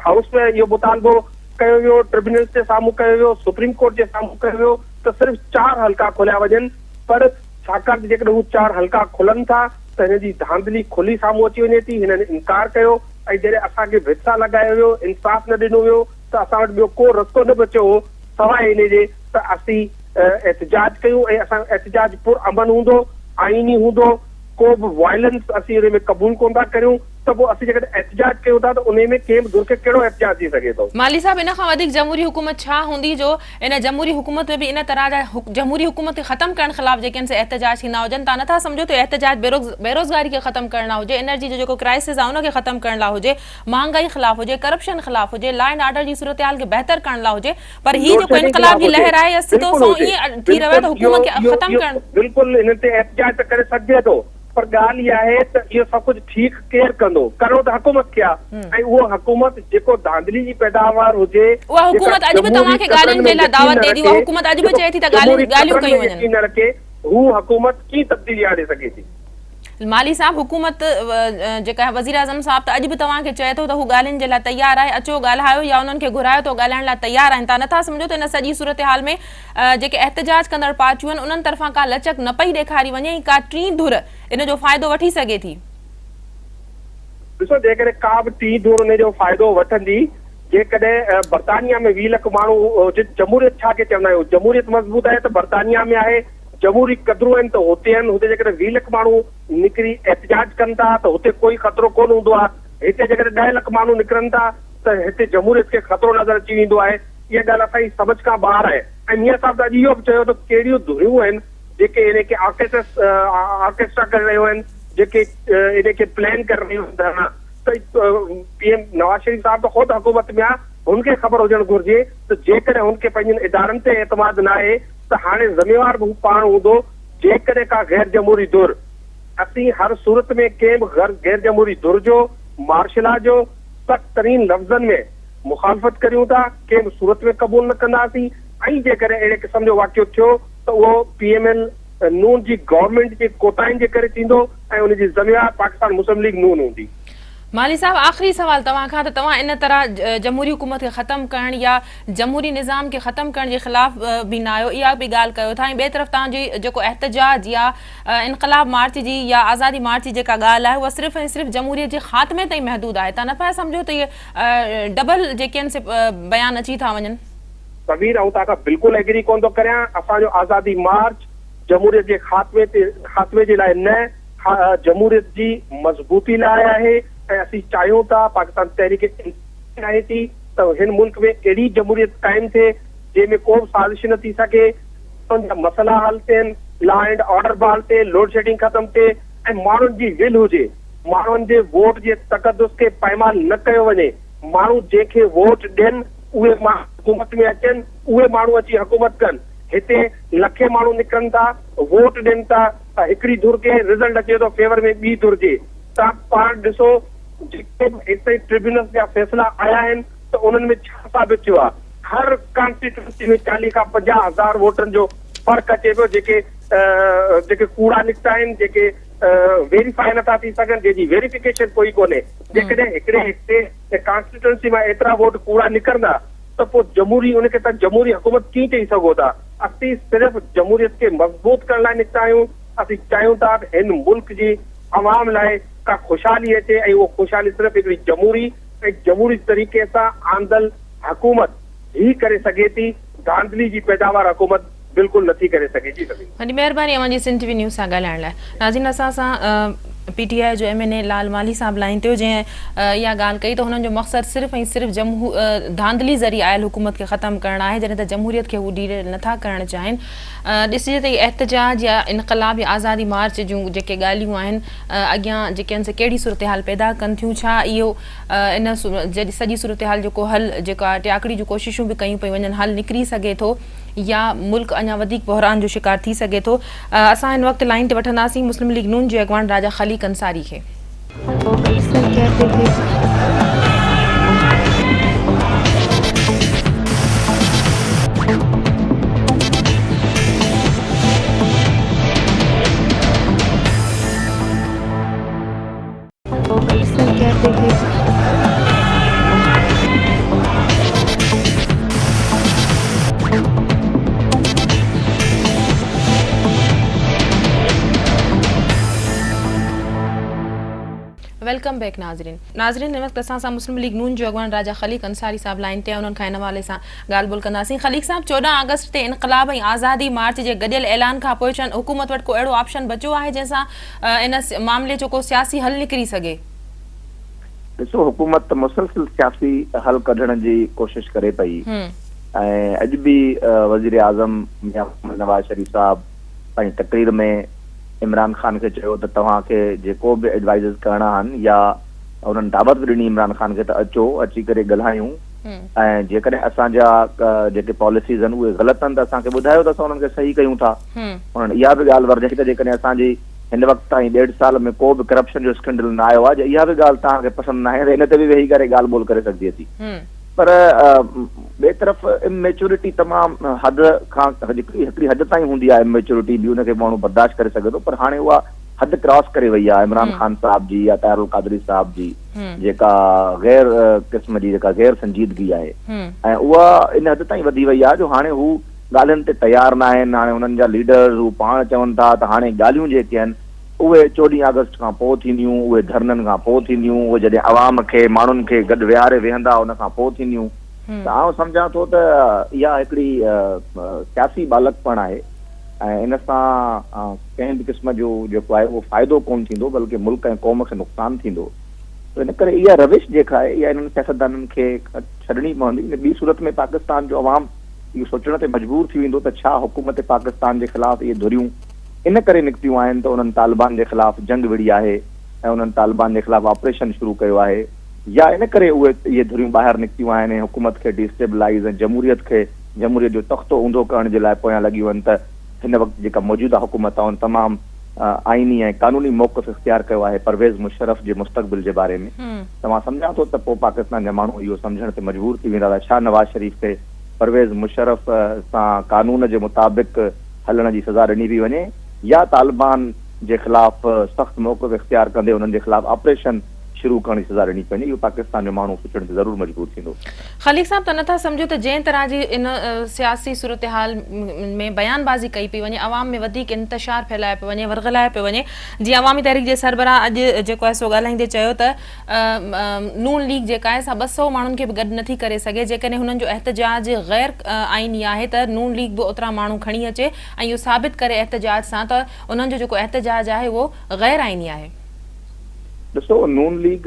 हाउस में इहो मुतालबो कयो वियो, ट्रिब्यूनल्स जे साम्हूं कयो वियो, सुप्रीम कोर्ट जे साम्हूं कयो वियो त सिर्फ़ु 4 हल्का खोलिया वञनि, पर छाकाणि त जेकॾहिं हू 4 हल्का खुलनि था त हिन जी धांधली खुली साम्हूं अची वञे थी। हिननि इनकार कयो ऐं जॾहिं असांखे भिसा लॻायो वियो, इंसाफ़ न ॾिनो वियो त असां वटि ॿियो को रस्तो न बचियो हो सवाइ इन जे त असीं एहतजाज कयूं ऐं असां एहतजाज पुरअमन हूंदो, आईनी हूंदो, को बि वायलेंस असीं हुन में क़बूल कोन था करियूं त पोइ असीं जेकॾहिं एहतजाज कयूं था त उन में कंहिं बि दुर खे कहिड़ो एहतजाज थी सघे थो। माली साहब, इन खां वधीक जमहूरी हुकूमत छा हूंदी जो इन जमहूरी हुकूमत में बि इन तरह जा जमहूरी हुकूमत खे ख़तमु करण ख़िलाफ़ जेके आहिनि से एहतजाज थींदा हुजनि? तव्हां नथा सम्झो त एहतजाज बेरोज़गारी खे ख़तमु करण लाइ हुजे, एनर्जी जो जेको क्राइसिस आहे उनखे ख़तमु करण लाइ हुजे, महांगाई ख़िलाफ़ हुजे, करप्शन ख़िलाफ़ हुजे, लॉ एंड ऑर्डर जी सूरत हाल खे बहितर करण लाइ हुजे, पर ही जेको इनकलाब जी लहर आहे 80 ईअं थी रहे त हुकूमत खे ख़तमु करण बिल्कुलु इन ते एहतजाज त करे सघिजे थो, पर ॻाल्हि इहा आहे त इहो सभु कुझु ठीकु केरु कंदो? करो त हुकूमत खे आहे, ऐं उहो हुकूमत जेको धांधली जी पैदावार हुजे, उहा हुकूमत अॼु बि तव्हांखे ॻाल्हियुनि जे लाइ दावत ॾे थी, उहा हुकूमत अॼु बि चए थी त ॻाल्हियूं कयूं वञनि, न रखे, हू हुकूमत कीअं तब्दीली आणे सघे थी? माली साहब, हुकूमत जेका वज़ीर आज़म साहब त अॼु बि तव्हांखे चए थो त हू ॻाल्हियुनि जे लाइ तयारु आहे, अचो ॻाल्हायो, या उन्हनि खे घुरायो तो ॻाल्हाइण लाइ तयारु आहिनि। तव्हां नथा सम्झो त इन सॼी सूरत हाल में जेके एहतजाज कंदड़ पार्टियूं आहिनि उन्हनि तरफ़ां का लचक न पई ॾेखारी वञे ऐं का टीं धुर इन जो फ़ाइदो वठी सघे थी? ॾिसो, जेकॾहिं का बि टीं धुर उन जो फ़ाइदो वठंदी, जेकॾहिं बर्तानिया में 20 लख माण्हू, जमहूरियत छा खे चवंदा आहियूं, जमहूरियत मज़बूत आहे त बर्तानिया में आहे, जमहूरी क़दरूं आहिनि त हुते आहिनि, हुते जेकॾहिं 20 लख माण्हू निकिरी एहतजाज कनि था त हुते कोई ख़तरो कोन हूंदो आहे। हिते जेकॾहिं 10 लख माण्हू निकिरनि था त हिते जमहूरियत खे ख़तरो नज़र अची वेंदो आहे। इहा ॻाल्हि असांजी सम्झ खां ॿाहिरि आहे। ऐं मियां साहिब अॼु इहो बि चयो त कहिड़ियूं धुरियूं आहिनि जेके इनखे ऑर्केस्ट्रा करे रहियूं आहिनि, जेके इनखे प्लान करे रहियूं आहिनि। त PM नवाज शरीफ साहिब त ख़ुदि हुकूमत में आहे, हुनखे ख़बर हुजणु घुरिजे त जेकॾहिं हुनखे पंहिंजनि इदारनि ते एतमाद न आहे त हाणे ज़िम्मेवार बि हू पाण हूंदो। जेकॾहिं का गैर जमहूरी धुर, असीं हर सूरत में कंहिं बि गैर जमहूरी धुर जो मार्शल लॉ जो सख़्त तरीन लफ़्ज़नि में मुखालफ़त करियूं था, कंहिं बि सूरत में क़बूल न कंदासीं। ऐं जेकॾहिं अहिड़े क़िस्म जो वाक़ियो थियो त उहो PML नून जी गवर्नमेंट जे कोताहियुनि जे करे थींदो ऐं उनजी ज़िम्मेवार पाकिस्तान मुस्लिम लीग नून हूंदी। माली साहब, आख़िरी सवाल तव्हां खां, त तव्हां इन तरह जमहूरी हुकूमत खे ख़तमु करण या जमहूरी निज़ाम खे ख़तमु करण जे ख़िलाफ़ बि न आहियो, इहा बि ॻाल्हि कयो था। ऐं ॿिए तरफ़ तव्हांजी जेको एहतजाज या इनक़लाब मार्च जी या आज़ादी मार्च जी जेका ॻाल्हि आहे उहा सिर्फ़ु ऐं सिर्फ़ु जमहूरियत जे ख़ात्मे ताईं महदूद आहे। तव्हां न पिया सम्झो त इहे डबल जेके आहिनि बयान अची था वञनि? सबीर, ऐं तव्हां खां बिल्कुलु एग्री कोन थो करियां। असांजो आज़ादी मार्च जमहूरियत जे ख़ात्मे जे लाइ न, जमहूरियत जी मज़बूती लाइ आहे। ऐं असीं चाहियूं था, पाकिस्तान तहरीक चाहे थी त हिन मुल्क में अहिड़ी जमहूरियत क़ाइमु थिए जंहिंमें को बि साज़िश न थी सघे, उनजा मसइला हल थियनि, लॉ एंड ऑर्डर बहाल थिए, लोड शेडिंग ख़तमु थिए ऐं माण्हुनि जी विल हुजे, माण्हुनि जे वोट जे तक़दुस खे पायमाल न कयो वञे। माण्हू जंहिंखे वोट ॾियनि उहे हुकूमत में अचनि, उहे माण्हू अची हुकूमत कनि। हिते लखे माण्हू निकिरनि था, वोट ॾियनि था, त हिकिड़ी धुर खे रिज़ल्ट अचे थो फेवर में ॿी धुर जे। तव्हां पाण ॾिसो जेके बि हिते ट्रिब्यूनल जा फैसला आया आहिनि त उन्हनि में छा साबित थियो आहे। हर कॉन्स्टिट्यूंसी में 40 खां 50,000 वोटनि जो फ़र्क़ु अचे पियो, जेके कूड़ा निकिता आहिनि, जेके वेरीफाई नथा थी सघनि, जंहिंजी वेरिफिकेशन कोई कोन्हे। जेकॾहिं हिकिड़े हिते कॉन्स्टिट्यूंसी मां एतिरा वोट कूड़ा निकिरंदा त पोइ जमहूरी उनखे तव्हां जमहूरी हुकूमत कीअं चई सघो था? असीं सिर्फ़ु जमहूरियत खे मज़बूत करण लाइ निकिता आहियूं। असीं चाहियूं था त हिन मुल्क जी अवाम लाइ का खुशहाली अचे ऐं उहो खुशहाली सिर्फ़ु हिकिड़ी जमहूरी ऐं जमहूरी तरीक़े सां आंदल हुकूमत ही करे सघे थी। धांधली जी पैदावार हुकूमत बिल्कुलु नथी करे सघे। जी वॾी महिरबानी अवांजी सिंध टीवी न्यूज़ सां ॻाल्हाइण लाइ। नाज़रीन, असां सां PTI जो MNA लाल माली साहब लाइन थियो, जंहिं इहा ॻाल्हि कई त हुननि जो मक़सदु सिर्फ़ु ऐं सिर्फ़ु धांधली ज़रिए आयल हुकूमत खे ख़तमु करणु आहे, जॾहिं त जमहूरियत खे हू डील नथा करणु चाहिनि। ॾिसिजे त एहतजाज या इनक़लाब या आज़ादी मार्च जूं जेके ॻाल्हियूं आहिनि अॻियां जेके आहिनि से कहिड़ी सूरत हाल पैदा कनि थियूं। छा इहो इन सॼी सूरत हाल जेको हल जेका टियाकड़ी जूं कोशिशूं बि कयूं पयूं वञनि, हल निकिरी सघे थो या मुल्क अञा वधीक बहरान जो शिकार थी सघे थो? असां हिन वक़्तु लाइन ते वठंदासीं मुस्लिम लीग नून जे अॻवान राजा ख़लीक अंसारी खे। वेलकम बैक नाज़रीन हिन वक़्तु असां सां मुस्लिम लीग नून जो अॻवान राजा ख़लीक अंसारी साहब लाइन ते, उन्हनि खां हिन हवाले सां ॻाल्हि ॿोल कंदासीं। ख़लीक साहब, 14 अगस्त ते इनक़लाब ऐं आज़ादी मार्च जे गॾियल ऐलान खां पोइ छा हुकूमत वटि को अहिड़ो ऑप्शन बचियो आहे जंहिंसां इन मामले जो को सियासी हल निकिरी सघे? ॾिसो, हुकूमत मुसलसिल सियासी हल कढण जी कोशिश करे पई ऐं अॼु बि वज़ीर आज़म नवाज शरीफ साहब पंहिंजी तक़रीर में इमरान ख़ान खे चयो त तव्हांखे जेको बि एडवाइज़ करणा आहिनि या उन्हनि दावत बि ॾिनी इमरान ख़ान खे त अचो, अची करे ॻाल्हायूं ऐं जेकॾहिं असांजा जेके पॉलिसीज़ आहिनि उहे ग़लति आहिनि त असांखे ॿुधायो त असां उन्हनि खे सही कयूं था। उन्हनि इहा बि ॻाल्हि वरजाई त जेकॾहिं असांजी हिन वक़्तु ताईं 1.5 साल में को बि करप्शन जो स्कैंडल न आयो आहे, इहा बि ॻाल्हि तव्हांखे पसंदि न आहे त इन ते बि वेही करे ॻाल्हि ॿोल करे सघिजे थी। पर ॿिए तरफ़ इमेच्योरिटी तमामु हद खां हिकिड़ी हद ताईं हूंदी आहे। इमेच्योरिटी बि उनखे माण्हू बर्दाश्त करे सघे थो, पर हाणे उहा हद क्रॉस करे वई आहे इमरान ख़ान साहब जी या ताहिरुल क़ादरी साहब जी, जेका गैर क़िस्म जी जेका गैर संजीदगी आहे ऐं उहा इन हद ताईं वधी वई आहे जो हाणे हू ॻाल्हियुनि ते तयारु न आहिनि। हाणे हुननि जा लीडर्स हू पाण चवनि था त हाणे ॻाल्हियूं जेके आहिनि उहे 14 अगस्त खां पोइ थींदियूं, उहे धरननि खां पोइ थींदियूं, उहे जॾहिं अवाम खे माण्हुनि खे गॾु विहारे वेहंदा उन खां पोइ थींदियूं। त आउं सम्झां थो त इहा हिकिड़ी सियासी बालकपण आहे ऐं इन सां कंहिं बि क़िस्म जो जेको आहे उहो फ़ाइदो कोन थींदो, बल्कि मुल्क ऐं क़ौम खे नुक़सानु थींदो। तो इन करे इहा रविश जेका आहे इहा इन्हनि सियासतदाननि खे छॾणी पवंदी। ॿी सूरत में पाकिस्तान जो अवाम इहो सोचण ते मजबूर थी वेंदो त छा हुकूमत पाकिस्तान जे ख़िलाफ़ इहे धुरियूं इन करे निकितियूं आहिनि त उन्हनि तालिबान जे ख़िलाफ़ जंग विड़ी आहे ऐं उन्हनि तालिबान जे ख़िलाफ़ ऑपरेशन शुरू कयो आहे, या इन करे उहे इहे धुरियूं ॿाहिरि निकितियूं आहिनि ऐं हुकूमत खे डिस्टेबलाइज़ ऐं जमहूरियत जो तख़्तो ऊंधो करण जे लाइ पोयां लॻियूं आहिनि त हिन वक़्तु जेका मौजूदा हुकूमत आहे उन तमामु आइनी ऐं कानूनी मौक़िफ़ इख़्तियार कयो आहे परवेज़ मुशर्रफ जे मुस्तक़बिल जे बारे में। त मां सम्झां थो त पोइ पाकिस्तान जा माण्हू इहो सम्झण ते मजबूर थी वेंदा त छा नवाज़ शरीफ़ खे परवेज़ मुशर्रफ सां कानून जे मुताबिक़ हलण जी सज़ा ॾिनी पई वञे, या तालिबान जे ख़िलाफ़ सख़्तु मौक़िफ़ इख़्तियार कंदे उन्हनि जे ख़िलाफ़ ऑपरेशन शुरू करण जी सज़ा ॾिनी पवंदी। इहो पाकिस्तान जो माण्हू सोचण ते ज़रूरु मजबूर थींदो। ख़लील साहब, त नथा सम्झो त जंहिं तरह जी इन सियासी सूरत हाल में बयानबाज़ी कई पई वञे, अवाम में वधीक इंतशार फैलाए पियो वञे, वरगलाए पियो वञे, जीअं अवामी तहरीक जे सरबराह अॼु जेको आहे सो ॻाल्हाईंदे चयो त नून लीग जेका आहे सा 200 माण्हुनि खे बि गॾु नथी करे सघे, जेकॾहिं हुननि जो एहतजाज गैर आइनी आहे त नून लीग बि ओतिरा माण्हू खणी अचे ऐं इहो साबित करे एहतजाज सां त उन्हनि जो जेको एहतजाज आहे उहो गैर आइनी आहे। ॾिसो, नून लीग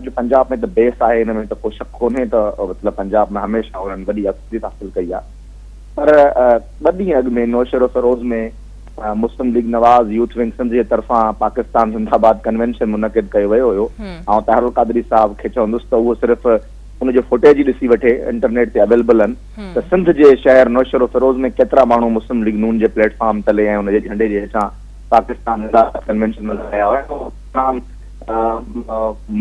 जो पंजाब में त बेस आहे, हिन में त को शक कोन्हे त मतिलबु पंजाब में हमेशह उन्हनि वॾी अक्सरियत हासिल कई आहे, पर ॿ ॾींहं अॻु में नौशेरो सरोज में मुस्लिम लीग नवाज़ यूथ विंग सिंध जे तरफ़ां पाकिस्तान जिंदाबाद कन्वेंशन मुनक़िद कयो वियो हुयो। ऐं ताहिरुल क़ादरी साहब खे चवंदुसि त उहो सिर्फ़ु उनजो फुटेज ई ॾिसी वठे, इंटरनेट ते अवेलेबल आहिनि त सिंध जे शहर नौशेरो सरोज में केतिरा माण्हू मुस्लिम लीग नून जे प्लेटफॉर्म तले ऐं उनजे झंडे जे हेठां पाकिस्तान कन्वेंशन में लॻाया हुआ।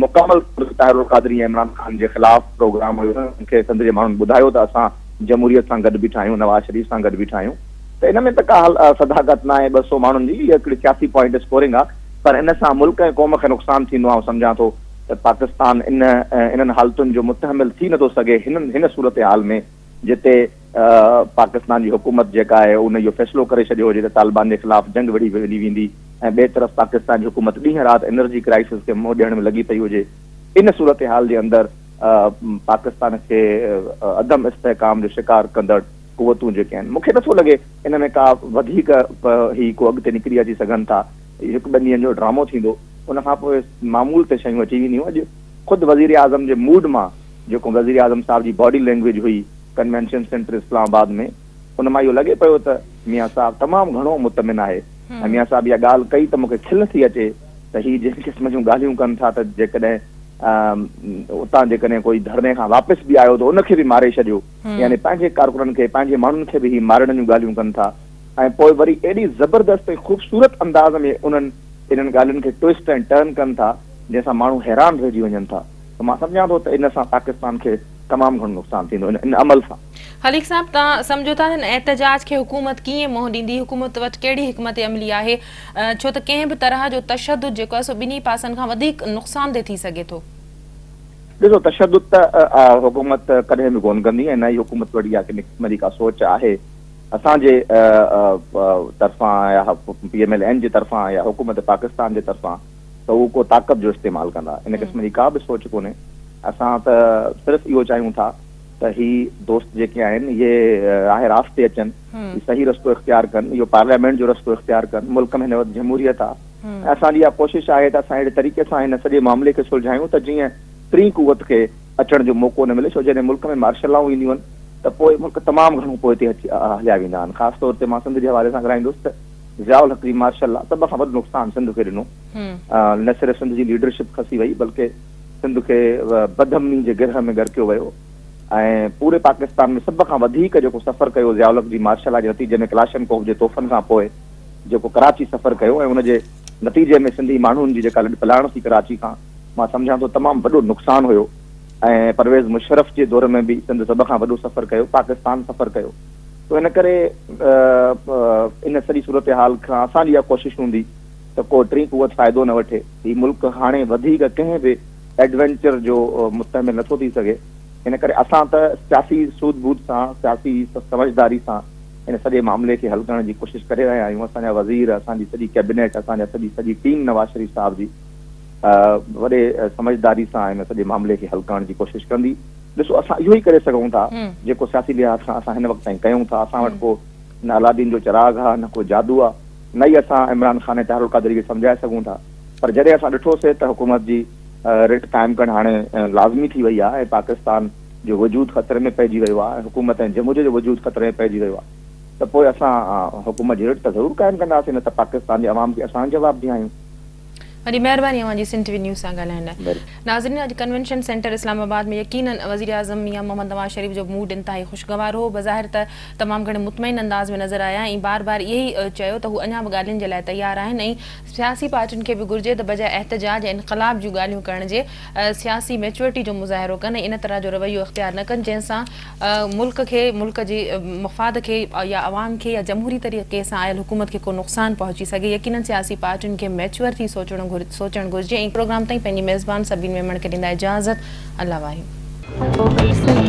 मुकमल ताहिरुल क़ादरी ऐं इमरान ख़ान जे ख़िलाफ़ प्रोग्राम हुयो, उनखे सिंध जे माण्हुनि ॿुधायो त असां जमहूरियत सां गॾु बीठा आहियूं, नवाज़ शरीफ़ सां गॾु बीठा आहियूं। त इन में त का सदाकत न आहे 200 माण्हुनि जी, इहा हिकिड़ी सियासी पॉइंट स्कोरिंग आहे, पर इन सां मुल्क ऐं क़ौम खे नुक़सानु थींदो आहे। सम्झां थो त पाकिस्तान इन्हनि हालतुनि जो मुतहमिल थी नथो सघे हिन सूरत हाल में जिते पाकिस्तान जी हुकूमत जेका आहे उन इहो फ़ैसिलो करे छॾियो हुजे त तालिबान जे ख़िलाफ़ जंग विड़ी वेंदी ऐं ॿिए तरफ़ पाकिस्तान जी हुकूमत ॾींहं राति एनर्जी क्राइसिस खे मुंहुं ॾियण में लॻी पई हुजे। इन सूरत हाल जे अंदरि पाकिस्तान खे अदम इस्तेहकाम जो शिकार कंदड़ क़ुवतूं जेके आहिनि, मूंखे नथो लॻे इन में का वधीक ई को अॻिते निकिरी अची सघनि था। हिकु ॿ ॾींहंनि जो ड्रामो थींदो, उन खां पोइ मामूल ते शयूं अची वेंदियूं। अॼु ख़ुदि वज़ीर आज़म जे मूड मां जेको वज़ीर आज़म साहब जी बॉडी लैंग्वेज हुई कन्वेंशन सेंटर इस्लामाबाद में, उन मां इहो लॻे पियो त मियां साहब तमामु घणो मुतमिन आहे। ऐं मियां साहब इहा ॻाल्हि कई त मूंखे खिल थी अचे त हीअ जंहिं क़िस्म जूं ॻाल्हियूं कनि था त जेकॾहिं उतां जेकॾहिं कोई धरणे खां वापसि बि आयो त उनखे बि मारे छॾियो, यानी पंहिंजे कारकुननि खे पंहिंजे माण्हुनि खे बि हीअ मारण जूं ॻाल्हियूं कनि था। ऐं पोइ वरी एॾी ज़बरदस्त ऐं ख़ूबसूरत अंदाज़ में इन्हनि ॻाल्हियुनि खे ट्विस्ट ऐं टर्न कनि था जंहिंसां माण्हू हैरान रहिजी वञनि था। त मां सम्झां थो त इन सां पाकिस्तान खे तमामु घणो नुक़सानु थींदो इन अमल सां। खलील साहब, तव्हां सम्झो था त एहतजाज खे हुकूमत कीअं मोह ॾींदी, हुकूमत वटि कहिड़ी हिकमत अमली आहे, छो त कंहिं बि तरह जो तशद्दुद जेको आहे सो ॿिन्ही पासनि खां वधीक नुक़सानदेह थी सघे थो। ॾिसो, तशद्दुद त हुकूमत कॾहिं बि कोन कंदी ऐं न ई हुकूमत वटि इहा किस्म जी का सोच आहे। असांजे तरफ़ां या PMLN जे तरफ़ां या हुकूमत पाकिस्तान जे तरफ़ां त उहो को ताक़त जो इस्तेमालु कंदा, इन क़िस्म जी का बि सोच कोन्हे। असां त सिर्फ़ु इहो चाहियूं था त ही दोस्त जेके आहिनि इहे आहे रास्ते अचनि, सही रस्तो इख़्तियार कनि, इहो पार्लियामेंट जो रस्तो इख़्तियार कनि, मुल्क में हिन वक़्तु जमहूरियत आहे। असांजी इहा कोशिशि आहे त असां अहिड़े तरीक़े सां हिन सॼे मामले खे सुलझायूं त जीअं टीं क़ुवत खे अचण जो मौक़ो न मिले, छो जॾहिं मुल्क में मार्शल लॉ ईंदियूं आहिनि त पोइ मुल्क तमामु घणो पोइ ते हलिया वेंदा आहिनि। ख़ासि तौर ते मां सिंध जे हवाले सां ॻाल्हाईंदुसि त ज़ियाउल हक़ जी मार्शल लॉ सभ खां वधि नुक़सानु सिंध खे ॾिनो। न सिर्फ़ु सिंध जी लीडरशिप खसी वई बल्कि सिंध खे बदअमनी जे गिरह में गरकियो वियो ऐं पूरे पाकिस्तान में सभ खां वधीक जेको सफ़र कयो ज़ियाउल हक़ जी मार्शल लॉ जे नतीजे में क्लाशनकोफ जे तोहफ़नि खां पोइ जेको कराची सफ़र कयो ऐं उनजे नतीजे में सिंधी माण्हुनि जी जेका पलायण थी कराची खां, मां सम्झां थो तमामु वॾो नुक़सानु हुयो। ऐं परवेज़ मुशर्रफ जे दौर में बि सिंध सभ खां वॾो सफ़र कयो, पाकिस्तान सफ़र कयो। त इन करे इन सॼी सूरत हाल खां असांजी इहा कोशिशि हूंदी त को टीं क़ुवत फ़ाइदो न वठे। हीउ मुल्क हाणे वधीक कंहिं बि एडवेंचर जो मुतहमिल नथो थी सघे। इन करे असां त सियासी सूझ बूझ सां, सियासी समझदारी सां इन सॼे मामले खे हल करण जी कोशिशि करे रहिया आहियूं। असांजा वज़ीर, असांजी सॼी कैबिनेट, असांजा सॼी टीम नवाज़ शरीफ़ साहब जी वॾे समझदारी सां हिन सॼे मामले खे हल करण जी कोशिशि कंदी। ॾिसो, असां इहो ई करे सघूं था जेको सियासी लिहाज़ सां असां हिन वक़्त ताईं कयूं था। असां वटि को न अलादीन जो चिराग आहे, न को जादू आहे, न ई असां इमरान ख़ान ऐं ताहिरुल क़ादरी खे सम्झाए सघूं था। पर जॾहिं असां ॾिठोसीं त हुकूमत जी रिट क़ाइमु करणु हाणे लाज़मी थी वई आहे ऐं पाकिस्तान जो वजूद ख़तरे में पइजी वियो आहे, हुकूमत ऐं जमहूरियत जो वजूद ख़तरे में पइजी वियो आहे, त पोइ असां हुकूमत जी रिट त ज़रूरु क़ाइमु कंदासीं, न त पाकिस्तान जे अवाम खे असां जवाबु ॾियायूं। वॾी महिरबानी अवांजी सिंध टीवी न्यूज़ सां ॻाल्हाइण लाइ। नाज़रीन, अॼु कन्वेंशन सेंटर इस्लामाबाद में यकीनन वज़ीर आज़म मियां मोहम्मद नवाज़ शरीफ जो मूड इंतहाई ख़ुशगवार हो। बज़ाहिर त तमामु घणे मुतमइन अंदाज़ में नज़र आया ऐं बार बार यही चयो त हू अञा बि ॻाल्हियुनि जे लाइ तयार आहिनि ऐं सियासी पार्टियुनि खे बि घुर्जे त बजाए एहतजाज ऐं इनक़लाब जूं ॻाल्हियूं करण जे सियासी मैच्योरिटी जो मुज़ाहिरो कनि ऐं इन तरह जो रवैयो इख़्तियार न कनि जंहिंसां मुल्क जी मफ़ाद खे या अवाम खे या जमहूरी तरीक़े सां आयल हुकूमत खे को नुक़सानु पहुची सघे। यकीनन सियासी पार्टियुनि खे मैच्योर थी सोचणु घुर्जे। प्रोग्राम ताईं पंहिंजी मेज़बान सबिन मेमण खे ॾींदा इजाज़त। अल्लाह वाहिगुरु।